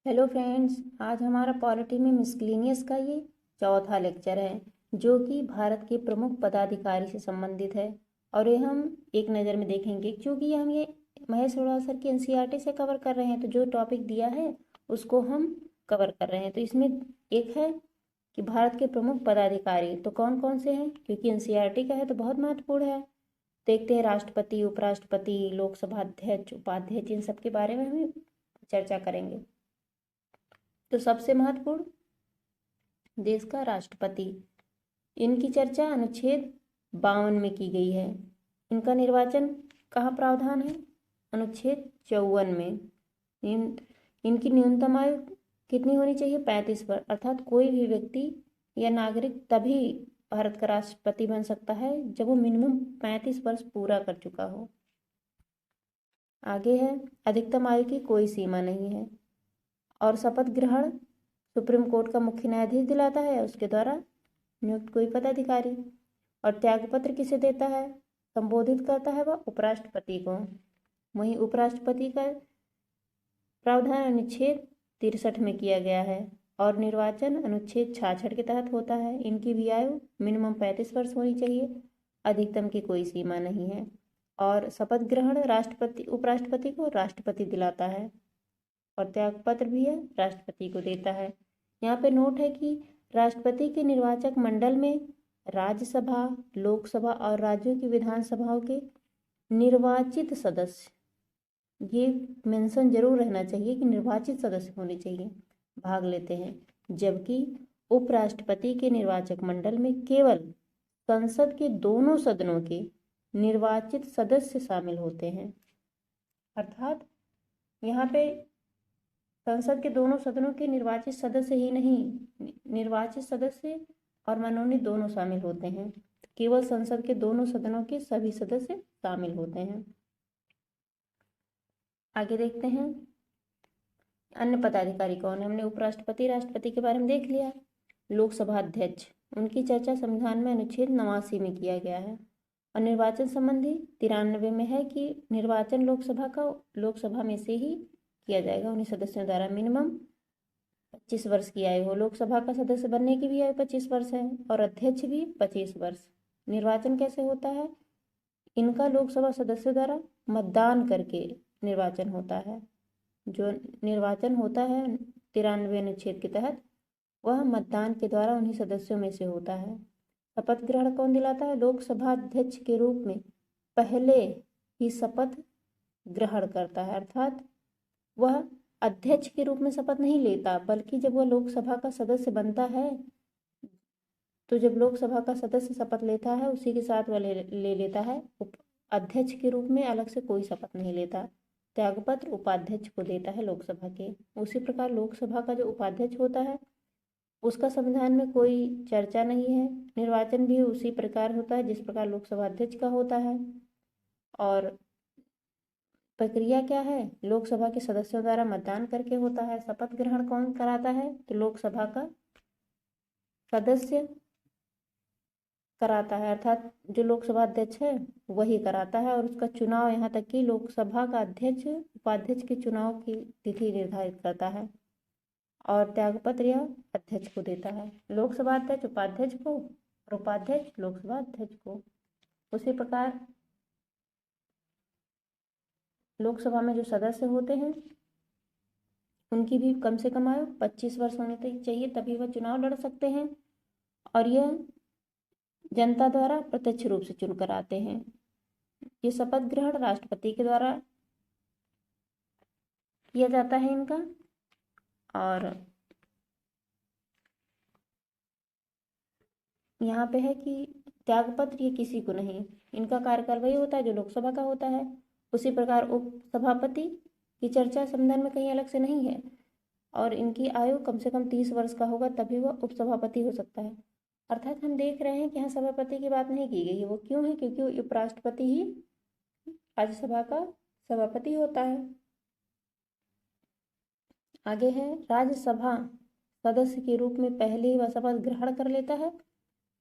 Hello friends, आज हमारा polity में मिसलेनियस का ये चौथा लेक्चर है जो कि भारत के प्रमुख पदाधिकारी से संबंधित है। और ये हम एक नज़र में देखेंगे क्योंकि हम ये महेश सर की एनसीईआरटी से कवर कर रहे हैं, तो जो टॉपिक दिया है उसको हम कवर कर रहे हैं। तो इसमें एक है कि भारत के प्रमुख पदाधिकारी तो कौन कौन से हैं, क्योंकि एनसीईआरटी का है तो बहुत महत्वपूर्ण है। देखते हैं राष्ट्रपति, उपराष्ट्रपति, लोकसभा अध्यक्ष, उपाध्यक्ष, इन सब के बारे में हम चर्चा करेंगे। तो सबसे महत्वपूर्ण देश का राष्ट्रपति, इनकी चर्चा अनुच्छेद 52 में की गई है। इनका निर्वाचन कहाँ प्रावधान है? अनुच्छेद 54 में। इनकी न्यूनतम आयु कितनी होनी चाहिए? 35 वर्ष। अर्थात कोई भी व्यक्ति या नागरिक तभी भारत का राष्ट्रपति बन सकता है जब वो मिनिमम 35 वर्ष पूरा कर चुका हो। आगे है, अधिकतम आयु की कोई सीमा नहीं है। और शपथ ग्रहण सुप्रीम कोर्ट का मुख्य न्यायाधीश दिलाता है, उसके द्वारा नियुक्त कोई पदाधिकारी। और त्यागपत्र किसे देता है, संबोधित करता है वह उपराष्ट्रपति को। वहीं उपराष्ट्रपति का प्रावधान अनुच्छेद 63 में किया गया है और निर्वाचन अनुच्छेद 66 के तहत होता है। इनकी भी आयु मिनिमम 35 वर्ष होनी चाहिए, अधिकतम की कोई सीमा नहीं है। और शपथ ग्रहण राष्ट्रपति उपराष्ट्रपति को राष्ट्रपति दिलाता है और त्यागपत्र भी है राष्ट्रपति को देता है। यहाँ पे नोट है कि राष्ट्रपति के निर्वाचक मंडल में राज्यसभा, लोकसभा और राज्यों की विधानसभाओं के निर्वाचित सदस्य, ये मेंशन जरूर रहना चाहिए कि निर्वाचित सदस्य होने चाहिए, भाग लेते हैं। जबकि उपराष्ट्रपति के निर्वाचक मंडल में केवल संसद के दोनों सदनों के निर्वाचित सदस्य शामिल होते हैं। अर्थात यहाँ पे संसद के दोनों सदनों के निर्वाचित सदस्य ही नहीं, निर्वाचित सदस्य और मनोनीत दोनों शामिल होते हैं। केवल संसद के दोनों सदनों के सभी सदस्य शामिल होते हैं। आगे देखते हैं अन्य पदाधिकारी कौन है। हमने उपराष्ट्रपति, राष्ट्रपति के बारे में देख लिया। लोकसभा अध्यक्ष, उनकी चर्चा संविधान में अनुच्छेद 89 में किया गया है। और निर्वाचन संबंधी 93 में है कि निर्वाचन लोकसभा में से ही किया जाएगा। उन्हीं सदस्यों द्वारा मिनिमम 25 वर्ष की आयु हो। लोकसभा का सदस्य बनने की भी आयु 25 वर्ष है और अध्यक्ष भी 25 वर्ष। निर्वाचन कैसे होता है? इनका लोकसभा सदस्यों द्वारा मतदान करके निर्वाचन होता है। जो निर्वाचन होता है 93 अनुच्छेद के तहत, वह मतदान के द्वारा उन्हीं सदस्यों में से होता है। शपथ ग्रहण कौन दिलाता है? लोकसभा अध्यक्ष के रूप में पहले ही शपथ ग्रहण करता है। अर्थात वह अध्यक्ष के रूप में शपथ नहीं लेता, बल्कि जब वह लोकसभा का सदस्य बनता है तो जब लोकसभा का सदस्य शपथ लेता है उसी के साथ वह ले लेता है। अध्यक्ष के रूप में अलग से कोई शपथ नहीं लेता। त्यागपत्र उपाध्यक्ष को देता है लोकसभा के। उसी प्रकार लोकसभा का जो उपाध्यक्ष होता है उसका संविधान में कोई चर्चा नहीं है। निर्वाचन भी उसी प्रकार होता है जिस प्रकार लोकसभा अध्यक्ष का होता है। और प्रक्रिया क्या है? लोकसभा के सदस्यों द्वारा मतदान करके होता है। शपथ ग्रहण कौन कराता है? तो लोकसभा का सदस्य कराता है, अर्थात जो लोकसभा अध्यक्ष है वही कराता है। और उसका चुनाव, यहाँ तक कि लोकसभा का अध्यक्ष उपाध्यक्ष के चुनाव की तिथि निर्धारित करता है और त्यागपत्र यह अध्यक्ष को देता है। लोकसभा अध्यक्ष उपाध्यक्ष को और उपाध्यक्ष लोकसभा अध्यक्ष को। उसी प्रकार लोकसभा में जो सदस्य होते हैं उनकी भी कम से कम आयु 25 वर्ष होनी चाहिए, तभी वह चुनाव लड़ सकते हैं। और यह जनता द्वारा प्रत्यक्ष रूप से चुनकर आते हैं। ये शपथ ग्रहण राष्ट्रपति के द्वारा किया जाता है इनका। और यहाँ पे है कि त्यागपत्र ये किसी को नहीं, इनका कार्यकाल वही होता है जो लोकसभा का होता है। उसी प्रकार उपसभापति की चर्चा संविधान में कहीं अलग से नहीं है और इनकी आयु कम से कम 30 वर्ष का होगा तभी वह उपसभापति हो सकता है। अर्थात हम देख रहे हैं कि यहाँ सभापति की बात नहीं की गई है। वो क्यों है? क्योंकि उपराष्ट्रपति ही राज्यसभा का सभापति होता है। आगे है, राज्यसभा सदस्य के रूप में पहले ही वह शपथ ग्रहण कर लेता है,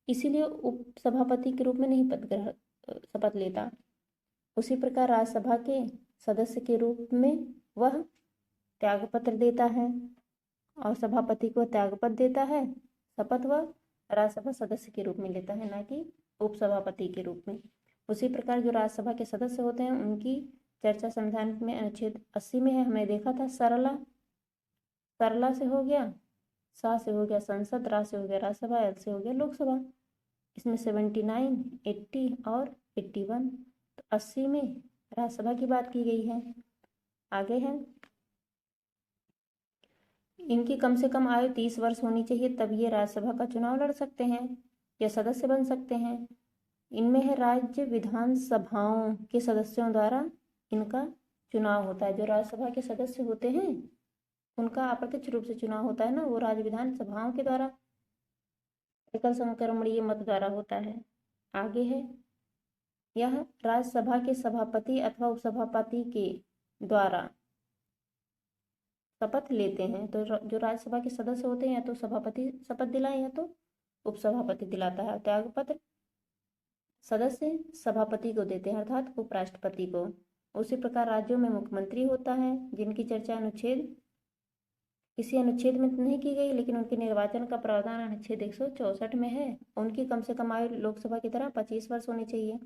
इसीलिए उपसभापति के रूप में नहीं शपथ लेता। उसी प्रकार राज्यसभा के सदस्य के रूप में वह त्यागपत्र देता है और सभापति को त्यागपत्र देता है, शपथ व राज्यसभा सदस्य के रूप में लेता है, ना कि उपसभापति के रूप में। उसी प्रकार जो राज्यसभा के सदस्य होते हैं उनकी चर्चा संविधान में अनुच्छेद 80 में है, हमने देखा था। सरला से हो गया, सा से हो गया संसद, रा से हो गया राज्यसभा, एल से हो गया लोकसभा। इसमें 79, 80 और 81, तो 80 में राज्यसभा की बात की गई है। आगे है, इनकी कम से कम आयु 30 वर्ष होनी चाहिए, तब ये राज्यसभा का चुनाव लड़ सकते हैं या सदस्य बन सकते हैं। इनमें है राज्य विधानसभाओं के सदस्यों द्वारा इनका चुनाव होता है। जो राज्यसभा के सदस्य होते हैं उनका अप्रत्यक्ष रूप से चुनाव होता है ना, वो राज्य विधानसभाओं के द्वारा एकल संक्रमणीय मत द्वारा होता है। आगे है, यह राज्यसभा के सभापति अथवा उपसभापति के द्वारा शपथ लेते हैं। तो जो राज्यसभा के सदस्य होते हैं या तो सभापति शपथ दिलाए या तो उपसभापति दिलाता है। त्यागपत्र सदस्य सभापति को देते हैं, अर्थात उपराष्ट्रपति को। उसी प्रकार राज्यों में मुख्यमंत्री होता है, जिनकी चर्चा किसी अनुच्छेद में नहीं की गई, लेकिन उनके निर्वाचन का प्रावधान अनुच्छेद 164 में है। उनकी कम से कम आयु लोकसभा की तरह 25 वर्ष होनी चाहिए।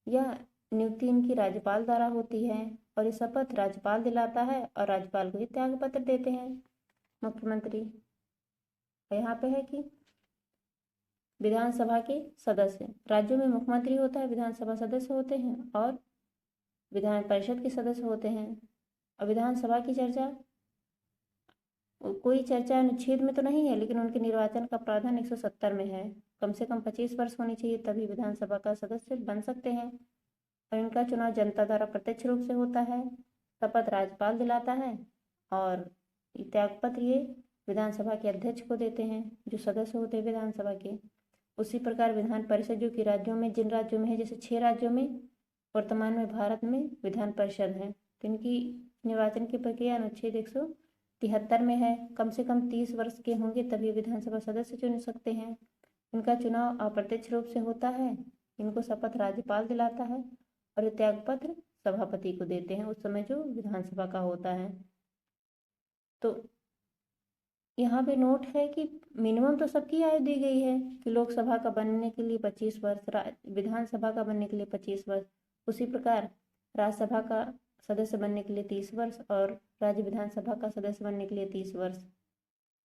यह नियुक्ति इनकी राज्यपाल द्वारा होती है और ये शपथ राज्यपाल दिलाता है और राज्यपाल को ये त्यागपत्र देते हैं मुख्यमंत्री। यहाँ पे है कि विधानसभा के सदस्य, राज्यों में मुख्यमंत्री होता है, विधानसभा सदस्य होते हैं और विधान परिषद के सदस्य होते हैं। और विधानसभा की चर्चा कोई चर्चा अनुच्छेद में तो नहीं है, लेकिन उनके निर्वाचन का प्रावधान 170 में है। कम से कम 25 वर्ष होनी चाहिए, तभी विधानसभा का सदस्य बन सकते हैं। और इनका चुनाव जनता द्वारा प्रत्यक्ष रूप से होता है। शपथ राज्यपाल दिलाता है और त्यागपत्र ये विधानसभा के अध्यक्ष को देते हैं, जो सदस्य होते हैं विधानसभा के। उसी प्रकार विधान परिषद जो कि राज्यों में, जिन राज्यों में है, जैसे 6 राज्यों में वर्तमान में भारत में विधान परिषद है, तो इनकी निर्वाचन की प्रक्रिया अनुच्छेद 173 में है। कम से कम 30 वर्ष के होंगे तभी विधानसभा सदस्य चुन सकते हैं। इनका चुनाव अप्रत्यक्ष रूप से होता है। इनको शपथ राज्यपाल दिलाता है और त्यागपत्र सभापति को देते हैं उस समय जो विधानसभा का होता है। तो यहाँ पे नोट है कि मिनिमम तो सबकी आयु दी गई है कि लोकसभा का बनने के लिए 25 वर्ष, विधानसभा का बनने के लिए 25 वर्ष। उसी प्रकार राज्यसभा का सदस्य बनने के लिए 30 वर्ष और राज्य विधानसभा का सदस्य बनने के लिए 30 वर्ष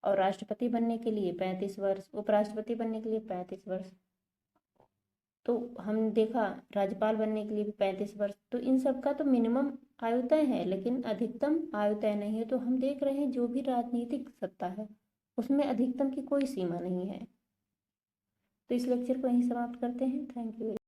और राष्ट्रपति बनने के लिए 35 वर्ष, उपराष्ट्रपति बनने के लिए 35 वर्ष। तो हम देखा राज्यपाल बनने के लिए भी 35 वर्ष। तो इन सब का तो मिनिमम आयु तय है, लेकिन अधिकतम आयु तय नहीं है। तो हम देख रहे हैं जो भी राजनीतिक सत्ता है उसमें अधिकतम की कोई सीमा नहीं है। तो इस लेक्चर को यहीं समाप्त करते हैं। Thank you.